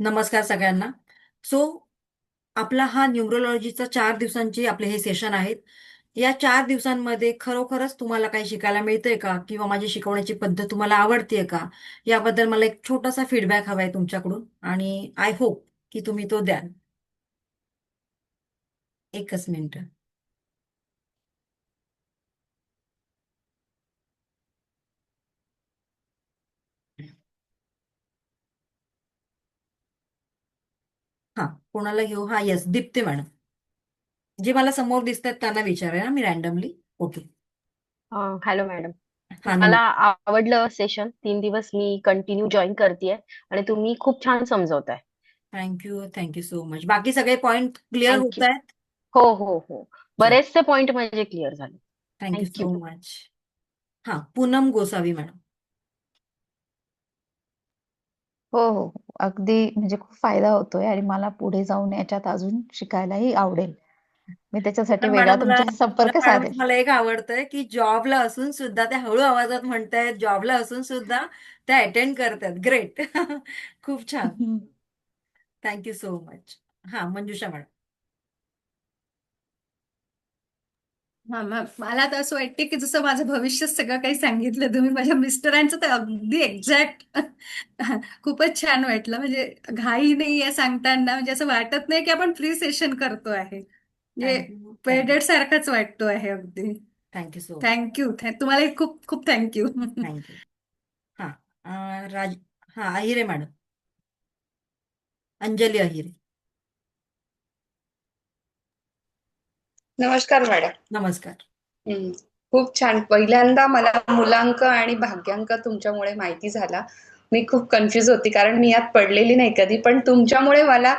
नमस्कार सगळ्यांना. सो आपला हा न्यूमरोलॉजीचा 4 दिवसांची आपले हे सेशन आहेत. या 4 दिवसांमध्ये खरोखरच तुम्हाला काही शिकायला मिळतंय का, किंवा माझी शिकवण्याची पद्धत तुम्हाला आवडतीये का, याबद्दल मला एक छोटासा फीडबॅक हवाय तुमच्याकडून, आणि आय होप की तुम्ही तो द्याल. एकच मिनिट. हा, कोणाला घेऊ? हा, येस, दीप्ती मॅडम. जे मला समोर दिसतात त्यांना विचारूया मी रॅन्डमली. ओके. Hello madam. हा, मला आवडलं सेशन. 3 दिवस मी कंटिन्यू जॉईन करतेय आणि तुम्ही खूप छान समजवताय. Thank you, thank you so much. बाकी सगळे पॉइंट क्लिअर होत थँक्यू. आहेत? हो हो हो. बरेचसे पॉइंट माझे क्लिअर झाले. Thank you thank you. So much. हा, पूनम गोसावी मॅडम. हो, हो. अगदी म्हणजे खूप फायदा होतोय आणि मला पुढे जाऊन याच्यात अजून शिकायलाही आवडेल. मी त्याच्यासाठी पण वेगळा मॅडम, मला तुमच्याशी मला संपर्क मॅडम साधेल. तुम्हाला एक आवडतंय की जॉबला असून सुद्धा त्या हळू आवाजात म्हणतायत, जॉबला असून सुद्धा त्या अटेंड करतात. ग्रेट. खूप छान. हं. Thank you so much. हा, मंजुषा मॅडम. हा मला तर असं वाटते की जसं माझं भविष्य सगळं काही सांगितलं तुम्ही, माझ्या मिस्टरांचं तर अगदी एक्झॅक्ट. खूपच छान वाटलं. म्हणजे घाई नाही आहे सांगताना, म्हणजे असं वाटत नाही की आपण फ्री सेशन करतो आहे. म्हणजे थँक्यू, थँक्यू, पेडेड सारखाच वाटतो आहे अगदी. Thank you so much. थँक्यू. तुम्हालाही खूप खूप थँक्यू. थँक्यू. हा, राज हा, अहिरे मॅडम. अंजली अहिरे. नमस्कार मॅडम. नमस्कार. हम्म. खूप छान. पहिल्यांदा मला मुलांक आणि भाग्यांक तुमच्यामुळे माहिती झाला. मी खूप कन्फ्युज होती कारण मी यात पडलेली नाही कधी, पण तुमच्यामुळे मला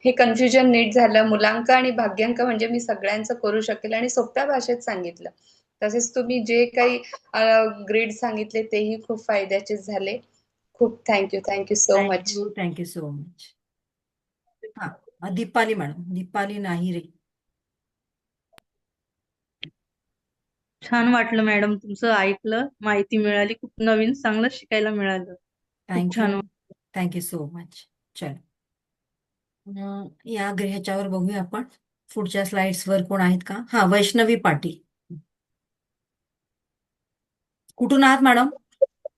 हे कन्फ्युजन नीट झालं. मुलांक आणि भाग्यांक म्हणजे मी सगळ्यांचं करू शकेल आणि सोप्या भाषेत सांगितलं. तसेच तुम्ही जे काही ग्रेड सांगितले तेही खूप फायद्याचे झाले. खूप thank you. Thank you so much. Thank you, thank you so much. हा, दीपाली मॅडम. दीपाली नाहीरे. छान वाटलं मॅडम, तुमचं ऐकलं, माहिती मिळाली, खूप नवीन चांगलं शिकायला मिळालं. खूप थँक्यू, छान थँक्यू सो मच. चल, या ह्याच्यावर बघूया आपण. पुढच्या स्लाइड्स वर कोण आहेत का? हा, वैष्णवी पाटील. कुठून आहात मॅडम?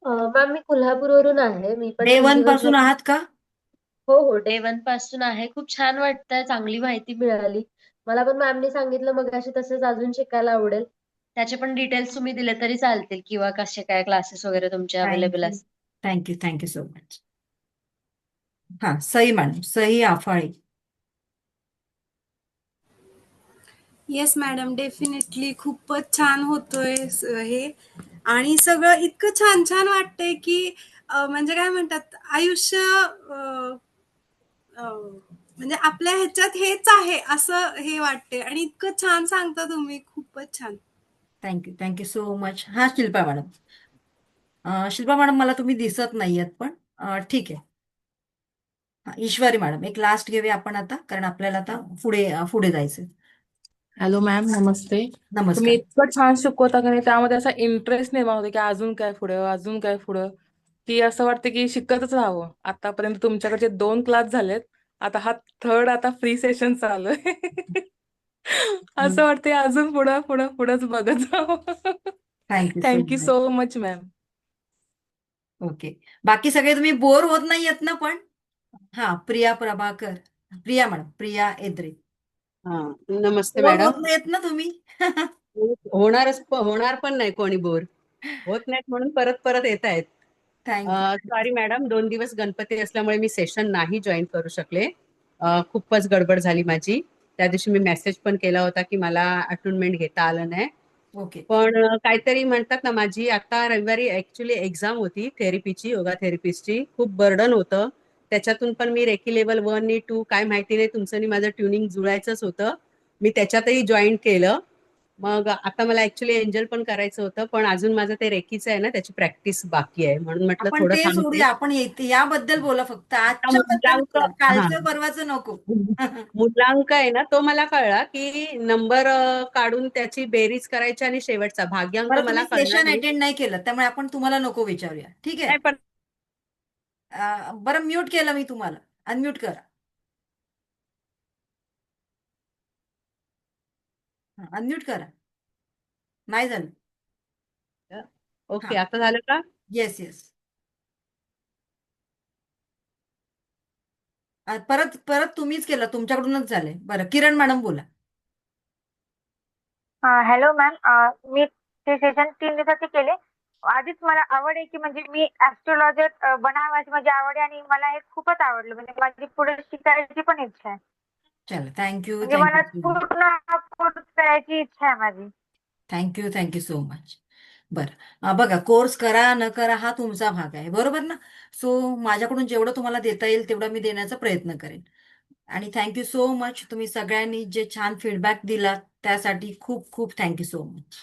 मॅम मी कोल्हापूरवरून आहे. मी पण डे 3 वन दिवस पासून झाले. आहात का? हो हो, डे 1 पासून आहे. खूप छान वाटतंय. चांगली माहिती मिळाली. मला पण मॅमनी सांगितलं मगाशी, तसेच अजून शिकायला आवडेल. त्याचे पण डिटेल्स तुम्ही दिले तरी चालतील, किंवा कसे काय क्लासेस वगैरे तुमचे अवेलेबल थँक्यू, असतील. Thank you, thank you so much. हा, Sai madam. Sai Aphale. Yes madam, definitely खूपच छान होतोय हे. आणि सगळं इतकं छान छान वाटतंय की म्हणजे काय म्हणतात, आयुष्य म्हणजे आपल्या ह्याच्यात हेच आहे असं हे वाटते. आणि इतकं छान सांगता तुम्ही, खूपच छान. Thank you, thank you so much. हा, शिल्पा मॅडम. शिल्पा मॅडम, मला तुम्ही दिसत नाहीयेत, पण ठीक आहे. हा, ईश्वरी मॅडम. एक लास्ट घेऊया आपण आता, कारण आपल्याला आता पुढे पुढे जायचंय. हॅलो मॅम, नमस्ते. तुम्ही नमस्कार. इतकं छान शिकवता का नाही, त्यामध्ये असा इंटरेस्ट निर्माण होतो की अजून काय पुढं, अजून काय पुढं, की असं वाटतं की शिकतच राहावं. आतापर्यंत तुमच्याकडचे 2 क्लास झालेत, आता हा थर्ड, आता फ्री सेशन चालू आहे. असं वाटतंय अजून पुढं पुढं पुढंच बघत जावं. Thank you so thank you much. So much ma'am. Okay. बाकी सगळे तुम्ही बोर होत नाहीयेत ना पण? हा, प्रिया प्रभाकर. प्रिया मॅडम. प्रिया एद्रे. हा, नमस्ते बोर मॅडम. होत नाहीयेत ना तुम्ही? होणार पण नाही कोणी बोर. होत नाहीत म्हणून परत परत येत आहेत. थँक्यू. सॉरी मॅडम, 2 दिवस गणपती असल्यामुळे मी सेशन नाही जॉईन करू शकले. खूपच गडबड झाली माझी. त्या दिवशी मी मेसेज पण केला होता की मला अटोनमेंट घेता आलं नाही. ओके. पण काहीतरी म्हणतात ना, माझी आता रविवारी ऍक्च्युली एक्झाम होती थेरपीची, योगा थेरपिस्टची. खूप बर्डन होतं. त्याच्यातून पण मी रेकी लेवल 1 आणि 2 काय माहिती नाही, तुमचं आणि माझं ट्युनिंग जुळायचंच होतं. मी त्याच्यातही जॉईन केलं. मग आता मला ऍक्च्युली एंजल पण करायचं होतं, पण अजून माझं ते रेकीचं आहे ना, त्याची प्रॅक्टिस बाकी आहे, म्हणून म्हटलं आपण थोडं ते थांबते. सोडूया. आपण येते याबद्दल बोला, फक्त आता आजच्या बद्दल मुलांक, बोला, हा, कालचं परवाचं नको. मुलांक आहे ना, तो मला कळला की नंबर काढून त्याची बेरीज करायची आणि शेवटचा भाग्यांक बरं, मला तुम्ही कळला सेशन नाही. अटेंड नाही केलं, त्यामुळे आपण तुम्हाला नको विचारूया. ठीक आहे. नाही पण बरं, म्यूट केलं मी तुम्हाला. अनम्यूट करा. अनम्यूट करा. नाही झालं. ओके, हा. आता झालं का? Yes yes. परत परत तुम्हीच केलं, तुमच्याकडूनच झालंय. बरं, किरण मॅडम बोला. हॅलो मॅम, मी ते सेशन 3 दिवसाचे केले. आधीच मला आवड आहे की म्हणजे मी ऍस्ट्रोलॉजर बनावयाची माझी आवड आहे आणि मला हे खूपच आवडलं. म्हणजे माझी पुढे शिकायची पण इच्छा आहे. चला, थँक्यू म्हणजे मला थँक्यू सो मच. पूर्ण हा कोर्स करायची इच्छा आहे माझी. Thank you so much. बरं, बघा, कोर्स करा न करा हा तुमचा भाग आहे, बरोबर ना. सो माझ्याकडून जेवढं तुम्हाला देता येईल तेवढं मी देण्याचा प्रयत्न करेन. आणि थँक्यू सो मच, तुम्ही सगळ्यांनी जे छान फीडबॅक दिला त्यासाठी खूप खूप थँक्यू सो मच.